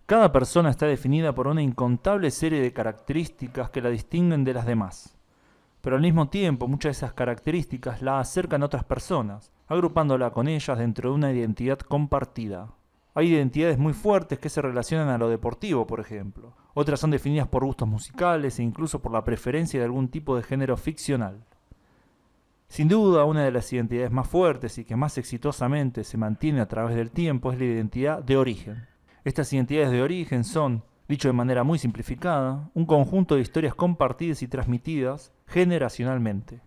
Cada persona está definida por una incontable serie de características que la distinguen de las demás. Pero al mismo tiempo, muchas de esas características la acercan a otras personas, agrupándola con ellas dentro de una identidad compartida. Hay identidades muy fuertes que se relacionan a lo deportivo, por ejemplo. Otras son definidas por gustos musicales e incluso por la preferencia de algún tipo de género ficcional. Sin duda, una de las identidades más fuertes y que más exitosamente se mantiene a través del tiempo es la identidad de origen. Estas identidades de origen son, dicho de manera muy simplificada, un conjunto de historias compartidas y transmitidas generacionalmente.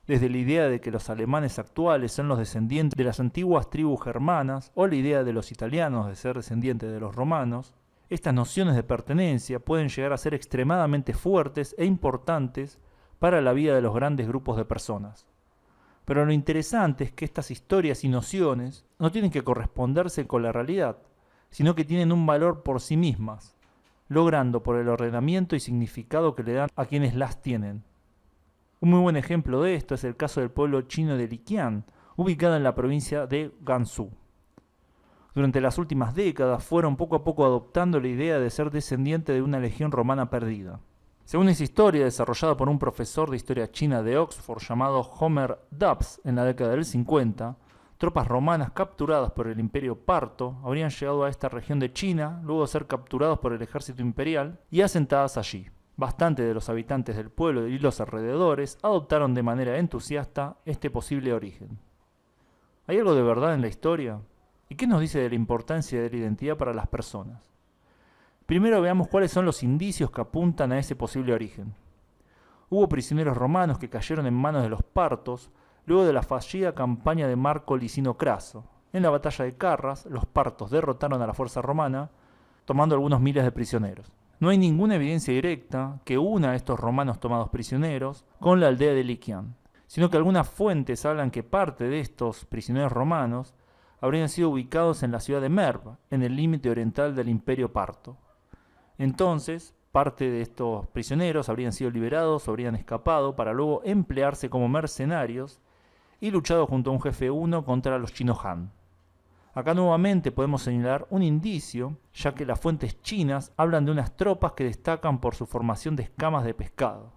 Desde la idea de que los alemanes actuales son los descendientes de las antiguas tribus germanas o la idea de los italianos de ser descendientes de los romanos, estas nociones de pertenencia pueden llegar a ser extremadamente fuertes e importantes para la vida de los grandes grupos de personas. Pero lo interesante es que estas historias y nociones no tienen que corresponderse con la realidad, sino que tienen un valor por sí mismas, logrando por el ordenamiento y significado que le dan a quienes las tienen. Un muy buen ejemplo de esto es el caso del pueblo chino de Liqian, ubicado en la provincia de Gansu. Durante las últimas décadas fueron poco a poco adoptando la idea de ser descendiente de una legión romana perdida. Según esa historia desarrollada por un profesor de historia china de Oxford llamado Homer Dubs en la década del 50, tropas romanas capturadas por el imperio parto habrían llegado a esta región de China luego de ser capturados por el ejército imperial y asentadas allí. Bastante de los habitantes del pueblo y los alrededores adoptaron de manera entusiasta este posible origen. ¿Hay algo de verdad en la historia? ¿Y qué nos dice de la importancia de la identidad para las personas? Primero veamos cuáles son los indicios que apuntan a ese posible origen. Hubo prisioneros romanos que cayeron en manos de los partos luego de la fallida campaña de Marco Licino Craso. En la batalla de Carras, los partos derrotaron a la fuerza romana, tomando algunos miles de prisioneros. No hay ninguna evidencia directa que una a estos romanos tomados prisioneros con la aldea de Liqian, sino que algunas fuentes hablan que parte de estos prisioneros romanos habrían sido ubicados en la ciudad de Merv, en el límite oriental del imperio parto. Entonces, parte de estos prisioneros habrían sido liberados o habrían escapado para luego emplearse como mercenarios y luchado junto a un jefe uno contra los chinos Han. Acá nuevamente podemos señalar un indicio, ya que las fuentes chinas hablan de unas tropas que destacan por su formación de escamas de pescado.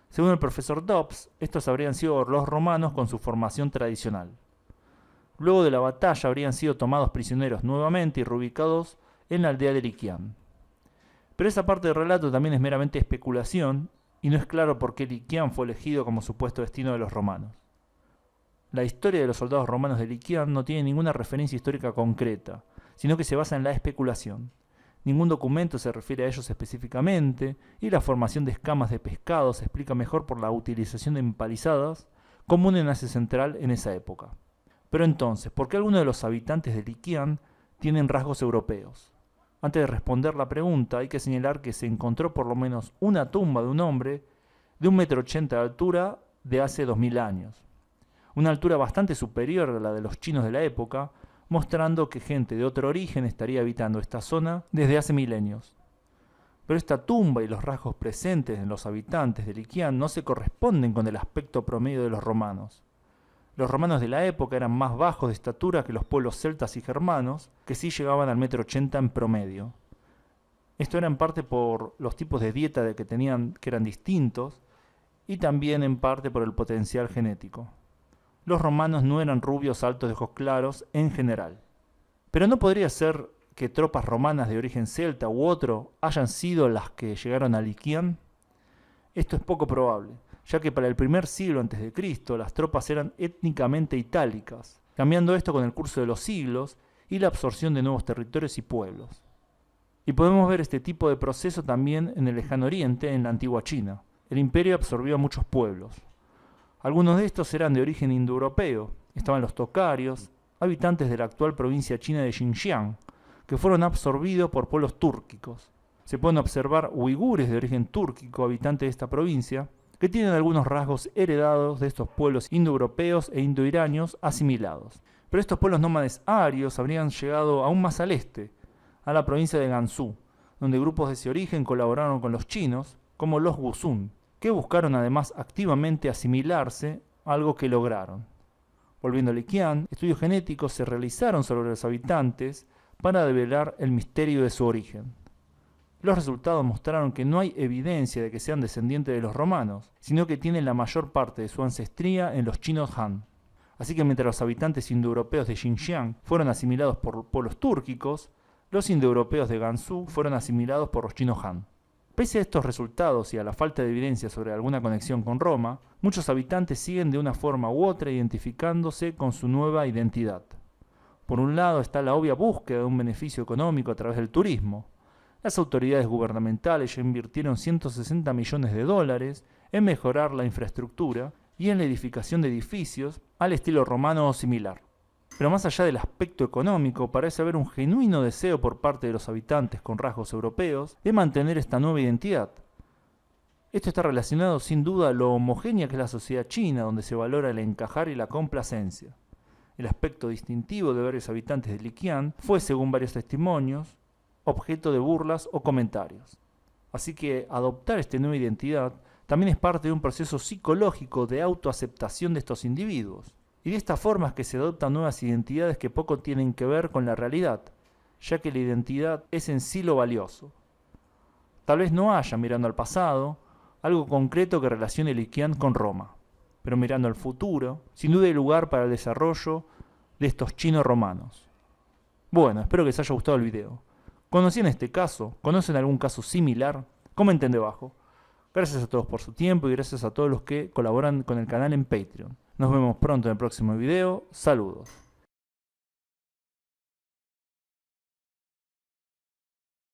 Según el profesor Dobbs, estos habrían sido los romanos con su formación tradicional. Luego de la batalla habrían sido tomados prisioneros nuevamente y reubicados en la aldea de Liqian. Pero esa parte del relato también es meramente especulación y no es claro por qué Liqian fue elegido como supuesto destino de los romanos. La historia de los soldados romanos de Liqian no tiene ninguna referencia histórica concreta, sino que se basa en la especulación. Ningún documento se refiere a ellos específicamente, y la formación de escamas de pescado se explica mejor por la utilización de empalizadas, común en Asia Central en esa época. Pero entonces, ¿por qué algunos de los habitantes de Liqian tienen rasgos europeos? Antes de responder la pregunta, hay que señalar que se encontró por lo menos una tumba de un hombre de 1,80 m de altura de hace 2000 años. Una altura bastante superior a la de los chinos de la época, mostrando que gente de otro origen estaría habitando esta zona desde hace milenios. Pero esta tumba y los rasgos presentes en los habitantes de Liqian no se corresponden con el aspecto promedio de los romanos. Los romanos de la época eran más bajos de estatura que los pueblos celtas y germanos, que sí llegaban al 1,80 m en promedio. Esto era en parte por los tipos de dieta que tenían, que eran distintos, y también en parte por el potencial genético. Los romanos no eran rubios altos de ojos claros en general. Pero no podría ser que tropas romanas de origen celta u otro hayan sido las que llegaron a Liqian. Esto es poco probable, ya que para el primer siglo a.C. las tropas eran étnicamente itálicas, cambiando esto con el curso de los siglos y la absorción de nuevos territorios y pueblos. Y podemos ver este tipo de proceso también en el lejano oriente, en la antigua China. El imperio absorbió a muchos pueblos. Algunos de estos eran de origen indoeuropeo. Estaban los tocarios, habitantes de la actual provincia china de Xinjiang, que fueron absorbidos por pueblos túrquicos. Se pueden observar uigures de origen túrquico, habitantes de esta provincia, que tienen algunos rasgos heredados de estos pueblos indoeuropeos e indoiranios asimilados. Pero estos pueblos nómades arios habrían llegado aún más al este, a la provincia de Gansu, donde grupos de ese origen colaboraron con los chinos, como los Gusun, que buscaron además activamente asimilarse, algo que lograron. Volviendo a Liqian, estudios genéticos se realizaron sobre los habitantes para develar el misterio de su origen. Los resultados mostraron que no hay evidencia de que sean descendientes de los romanos, sino que tienen la mayor parte de su ancestría en los chinos Han. Así que mientras los habitantes indoeuropeos de Xinjiang fueron asimilados por pueblos túrquicos, los indoeuropeos de Gansu fueron asimilados por los chinos Han. Pese a estos resultados y a la falta de evidencia sobre alguna conexión con Roma, muchos habitantes siguen de una forma u otra identificándose con su nueva identidad. Por un lado está la obvia búsqueda de un beneficio económico a través del turismo. Las autoridades gubernamentales ya invirtieron 160 millones de dólares en mejorar la infraestructura y en la edificación de edificios al estilo romano o similar. Pero más allá del aspecto económico, parece haber un genuino deseo por parte de los habitantes con rasgos europeos de mantener esta nueva identidad. Esto está relacionado sin duda a lo homogénea que es la sociedad china, donde se valora el encajar y la complacencia. El aspecto distintivo de varios habitantes de Liquian fue, según varios testimonios, objeto de burlas o comentarios. Así que adoptar esta nueva identidad también es parte de un proceso psicológico de autoaceptación de estos individuos. Y de esta forma es que se adoptan nuevas identidades que poco tienen que ver con la realidad, ya que la identidad es en sí lo valioso. Tal vez no haya, mirando al pasado, algo concreto que relacione Liquian con Roma, pero mirando al futuro, sin duda hay lugar para el desarrollo de estos chinos romanos. Bueno, espero que les haya gustado el video. ¿Conocían este caso? ¿Conocen algún caso similar? Comenten debajo. Gracias a todos por su tiempo y gracias a todos los que colaboran con el canal en Patreon. Nos vemos pronto en el próximo video. Saludos.